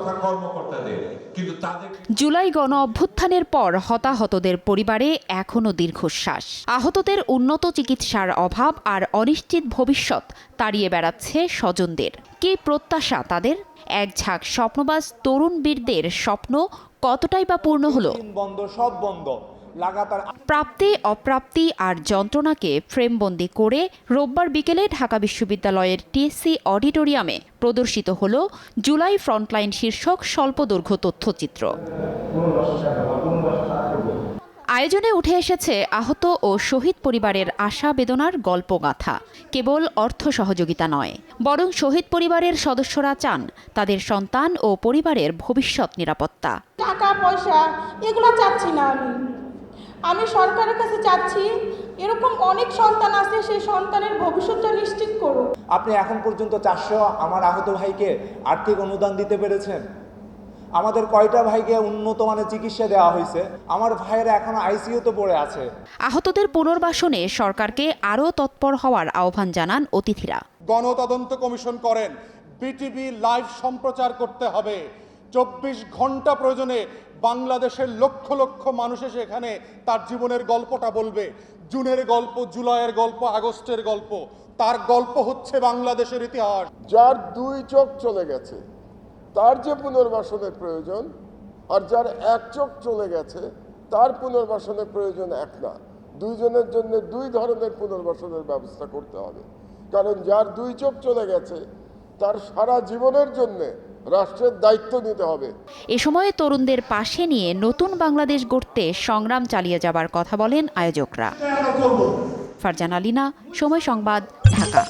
তথা কর্মকর্তাদের, কিন্তু তাদের জুলাই গণ অভ্যুত্থানের পর হতাহতদের পরিবারে এখনও দীর্ঘশ্বাস। আহতদের উন্নত চিকিৎসার অভাব আর অনিশ্চিত ভবিষ্যৎ তাড়িয়ে বেড়াচ্ছে স্বজনদের। কী প্রত্যাশা তাদের? এক ঝাঁক স্বপ্নবাজ তরুণ বীরদের স্বপ্ন কতটাই বা পূর্ণ হলো? বন্ধ, সব বন্ধ, লাগাতার প্রাপ্তি অপ্রাপ্তি আর যন্ত্রণাকে ফ্রেমবন্দি করে রোববার বিকেলে ঢাকা বিশ্ববিদ্যালয়ের টিএসসি অডিটোরিয়ামে প্রদর্শিত হল জুলাই ফ্রন্টলাইন শীর্ষক স্বল্পদৈর্ঘ্য তথ্যচিত্র। আয়োজনে উঠে এসেছে আহত ও শহীদ পরিবারের আশা বেদনার গল্পগাথা। কেবল অর্থ সহযোগিতা নয়, বরং শহীদ পরিবারের সদস্যরা চান তাদের সন্তান ও পরিবারের ভবিষ্যৎ নিরাপত্তা। টাকা পয়সা এগুলো চাচ্ছি না। আমি সরকারের কাছে চাচ্ছি এরকম অনেক সন্তান আছে, সেই সন্তানের ভবিষ্যৎটা নিশ্চিত করুন। আপনি এখন পর্যন্ত 400 আমার আহত ভাইকে আর্থিক অনুদান দিতে পেরেছেন? আমাদের কয়টা ভাইকে উন্নত মানের চিকিৎসা দেওয়া হয়েছে? আমার ভাইয়েরা এখনো আইসিইউতে পড়ে আছে। আহতদের পুনর্বাসনে সরকারকে আরও তৎপর হওয়ার আহ্বান জানান অতিথিরা। গণতদন্ত কমিশন করেন, বিটিভি লাইভ সম্প্রচার করতে হবে। 24 ঘন্টা প্রয়োজনে বাংলাদেশের লক্ষ লক্ষ মানুষ এসে এখানে তার জীবনের গল্পটা বলবে। জুনের গল্প, জুলাইয়ের গল্প, আগস্টের গল্প, তার গল্প হচ্ছে বাংলাদেশের ইতিহাস। যার 2 চোখ চলে গেছে তার যে পুনর্বাসনের প্রয়োজন, আর যার 1 চোখ চলে গেছে তার পুনর্বাসনের প্রয়োজন এক না। দুইজনের জন্য 2 ধরনের পুনর্বাসনের ব্যবস্থা করতে হবে। কারণ যার 2 চোখ চলে গেছে তার সারা জীবনের জন্য রাষ্ট্রের দায়িত্ব নিতে হবে। এ সময় তরুণদের পাশে নিয়ে নতুন বাংলাদেশ গড়তে সংগ্রাম চালিয়ে যাবার কথা বলেন আয়োজকরা। ফারজানা লিনা, সময় সংবাদ, ঢাকা।